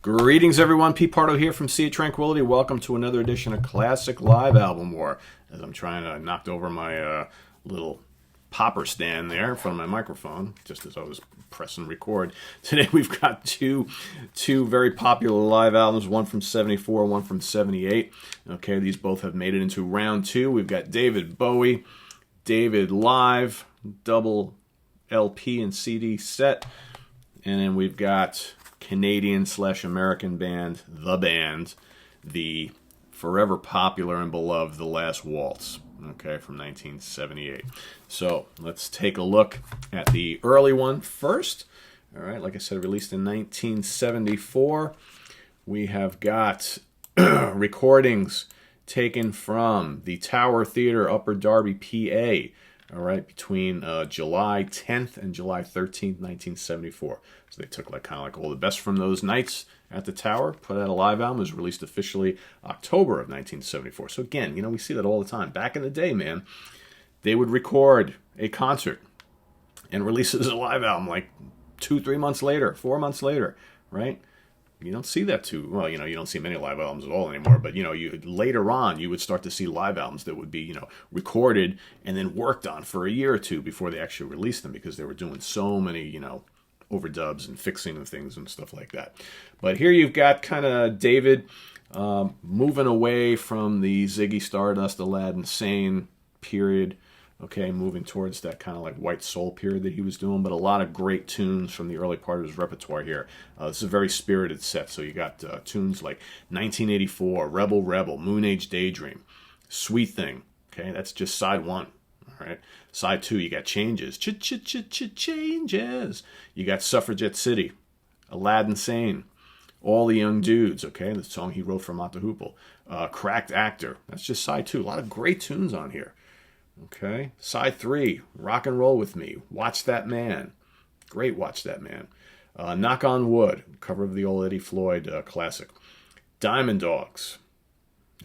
Greetings, everyone. Pete Pardo here from Sea of Tranquility. Welcome to another edition of Classic Live Album War. As I'm trying to knock over my little popper stand there in front of my microphone, just as I was pressing record. Today we've got two very popular live albums, one from 74, one from 78. Okay, these both have made it into round two. We've got David Bowie, David Live, double LP and CD set. And then we've got Canadian/American band, The Band, the forever popular and beloved The Last Waltz, okay, from 1978. So let's take a look at the early one first. All right, like I said, released in 1974. We have got recordings taken from the Tower Theater, Upper Darby, PA, all right, between July 10th and July 13th, 1974. So they took kind of all the best from those nights at the Tower, put out a live album. It was released officially October of 1974. So again, we see that all the time. Back in the day, man, they would record a concert and release it as a live album like 2-3 months later, 4 months later, right? You don't see that too well. You don't see many live albums at all anymore. But later on, you would start to see live albums that would be recorded and then worked on for a year or two before they actually released them, because they were doing so many overdubs and fixing of things and stuff like that. But here you've got kind of David moving away from the Ziggy Stardust, Aladdin Sane period. Okay, moving towards that kind of like white soul period that he was doing, but a lot of great tunes from the early part of his repertoire here. This is a very spirited set, so you got tunes like 1984, Rebel Rebel, Moon Age Daydream, Sweet Thing. Okay, that's just side one. All right, side two, you got Changes, Changes. You got Suffragette City, Aladdin Sane, All the Young Dudes. Okay, the song he wrote for Mata Hoople, Cracked Actor. That's just side two. A lot of great tunes on here. Okay, side three, Rock and Roll With Me, Watch That Man, great Watch That Man, Knock on Wood, cover of the old Eddie Floyd classic, Diamond Dogs.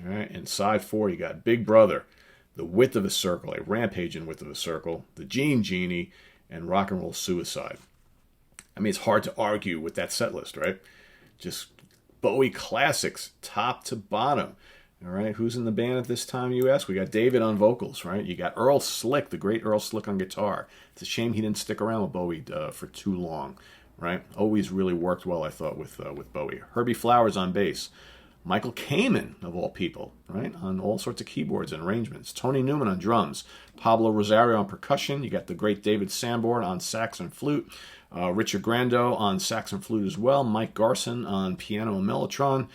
All right, and side four, you got Big Brother, The Width of a Circle, A Rampage in Width of a Circle, The Gene Genie, and Rock and Roll Suicide. I mean, it's hard to argue with that set list, right? Just Bowie classics, top to bottom. All right, who's in the band at this time, you ask? We got David on vocals, right? You got Earl Slick, the great Earl Slick on guitar. It's a shame he didn't stick around with Bowie for too long, right? Always really worked well, I thought, with Bowie. Herbie Flowers on bass. Michael Kamen, of all people, right? On all sorts of keyboards and arrangements. Tony Newman on drums. Pablo Rosario on percussion. You got the great David Sanborn on sax and flute. Richard Grando on sax and flute as well. Mike Garson on piano and mellotron.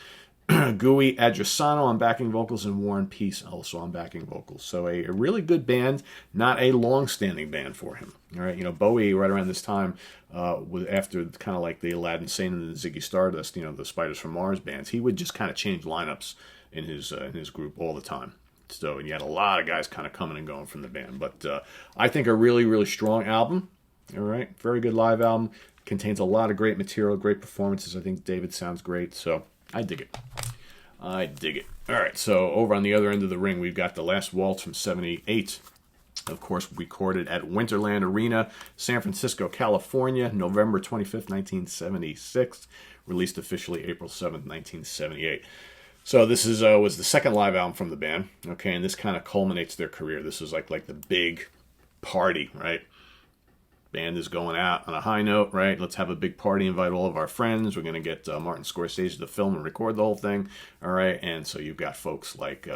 Guy Adrisano on backing vocals, and Warren Peace also on backing vocals. So a really good band, not a long-standing band for him. All right, Bowie right around this time, was after kind of like the Aladdin Sane and the Ziggy Stardust, the Spiders from Mars bands, he would just kind of change lineups in his group all the time. So you had a lot of guys kind of coming and going from the band. But I think a really, really strong album. All right, very good live album. Contains a lot of great material, great performances. I think David sounds great, so I dig it. I dig it. All right, so over on the other end of the ring, we've got The Last Waltz from 78. Of course, recorded at Winterland Arena, San Francisco, California, November 25th, 1976. Released officially April 7th, 1978. So this was the second live album from the band, okay, and this kind of culminates their career. This was like the big party, right? Band is going out on a high note, right? Let's have a big party, invite all of our friends. We're going to get Martin Scorsese to film and record the whole thing, all right? And so you've got folks like,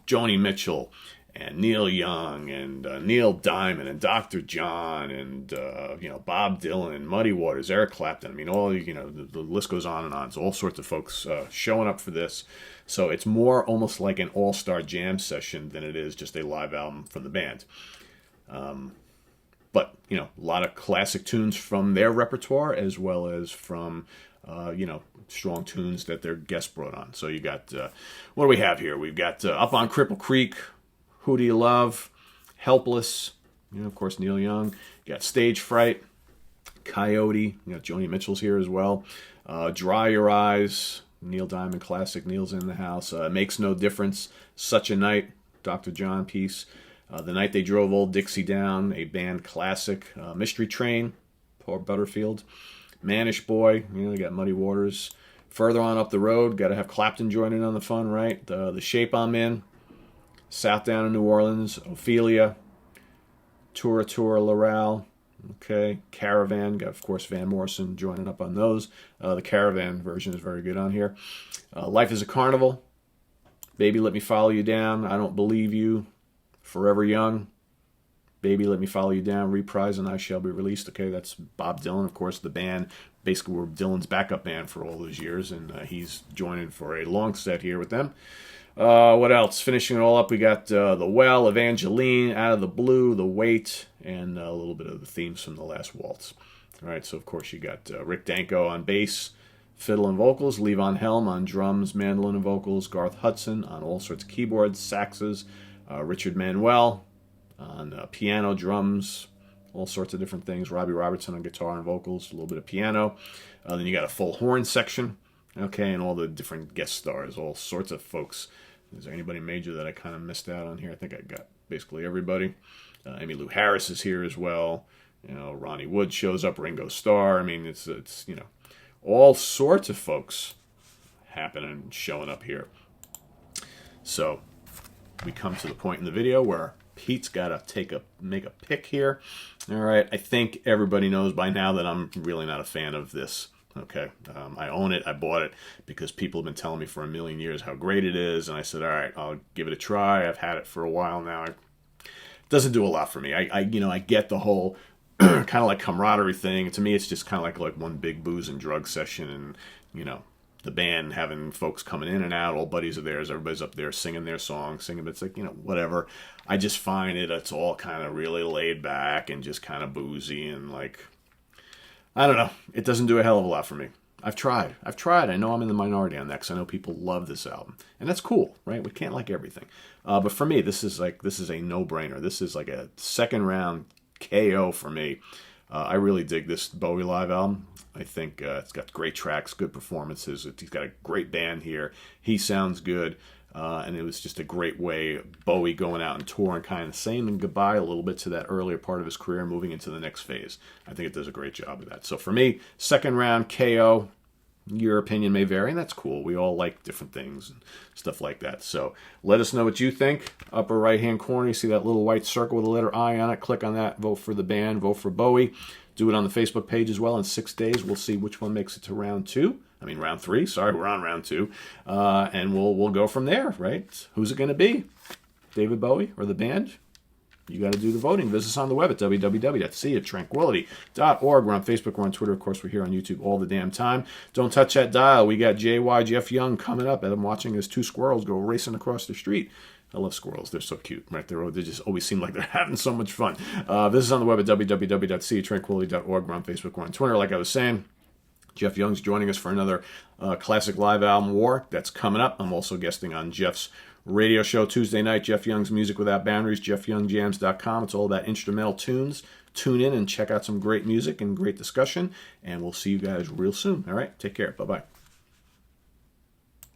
Joni Mitchell and Neil Young and Neil Diamond and Dr. John and, Bob Dylan and Muddy Waters, Eric Clapton. I mean, the list goes on and on. So all sorts of folks showing up for this. So it's more almost like an all-star jam session than it is just a live album from the band. But, a lot of classic tunes from their repertoire, as well as from, strong tunes that their guests brought on. So you got, what do we have here? We've got Up on Cripple Creek, Who Do You Love, Helpless, of course, Neil Young. You got Stage Fright, Coyote, Joni Mitchell's here as well. Dry Your Eyes, Neil Diamond classic, Neil's in the house. Makes No Difference, Such a Night, Dr. John piece. The Night They Drove Old Dixie Down, a band classic. Mystery Train, Paul Butterfield. Manish Boy, you got Muddy Waters. Further on up the road, got to have Clapton joining on the fun, right? The Shape I'm In, South Down in New Orleans, Ophelia, Tura Tura Laurel, okay, Caravan, got of course Van Morrison joining up on those. The Caravan version is very good on here. Life is a Carnival, Baby Let Me Follow You Down, I Don't Believe You, Forever Young, Baby Let Me Follow You Down, Reprise and I Shall Be Released. Okay, that's Bob Dylan, of course, the band. Basically, we're Dylan's backup band for all those years, and he's joining for a long set here with them. What else? Finishing it all up, we got The Well, Evangeline, Out of the Blue, The Wait, and a little bit of the themes from The Last Waltz. All right, so of course you got Rick Danko on bass, fiddle and vocals, Levon Helm on drums, mandolin and vocals, Garth Hudson on all sorts of keyboards, saxes, Richard Manuel on piano, drums, all sorts of different things, Robbie Robertson on guitar and vocals, a little bit of piano. Then you got a full horn section, okay, and all the different guest stars, all sorts of folks. Is there anybody major that I kind of missed out on here? I think I got basically everybody. Emmylou Harris is here as well. Ronnie Wood shows up, Ringo Starr. I mean, it's all sorts of folks happening, showing up here. So we come to the point in the video where Pete's got to make a pick here. All right, I think everybody knows by now that I'm really not a fan of this. Okay, I own it. I bought it because people have been telling me for a million years how great it is, and I said, all right, I'll give it a try. I've had it for a while now. It doesn't do a lot for me. I get the whole kind of like camaraderie thing. To me, it's just kind of like one big booze and drug session, and the band having folks coming in and out, all buddies of theirs, everybody's up there singing their songs, but it's like, whatever. I just find it's all kind of really laid back and just kind of boozy and like, I don't know. It doesn't do a hell of a lot for me. I've tried. I know I'm in the minority on that because I know people love this album. And that's cool, right? We can't like everything. But for me, this is a no-brainer. This is like a second round KO for me. I really dig this Bowie live album. I think it's got great tracks, good performances. He's got a great band here. He sounds good. And it was just a great way Bowie going out and touring, kind of saying goodbye a little bit to that earlier part of his career, moving into the next phase. I think it does a great job of that. So for me, second round KO. Your opinion may vary, and that's cool. We all like different things and stuff like that. So let us know what you think. Upper right-hand corner, you see that little white circle with the letter I on it. Click on that. Vote for the band. Vote for Bowie. Do it on the Facebook page as well. In 6 days, we'll see which one makes it to round 3. Sorry, we're on round 2. And we'll go from there, right? Who's it going to be? David Bowie or the band? You got to do the voting. Visit us on the web at www.seaoftranquility.org. We're on Facebook. We're on Twitter. Of course, we're here on YouTube all the damn time. Don't touch that dial. We got JY Jeff Young coming up. And I'm watching as 2 squirrels go racing across the street. I love squirrels. They're so cute, right? They just always seem like they're having so much fun. This is on the web at www.seaoftranquility.org. We're on Facebook. We're on Twitter. Like I was saying, Jeff Young's joining us for another classic live album war that's coming up. I'm also guesting on Jeff's radio show Tuesday night, Jeff Young's Music Without Boundaries, jeffyoungjams.com. It's all about instrumental tunes. Tune in and check out some great music and great discussion, and we'll see you guys real soon. All right, take care. Bye-bye.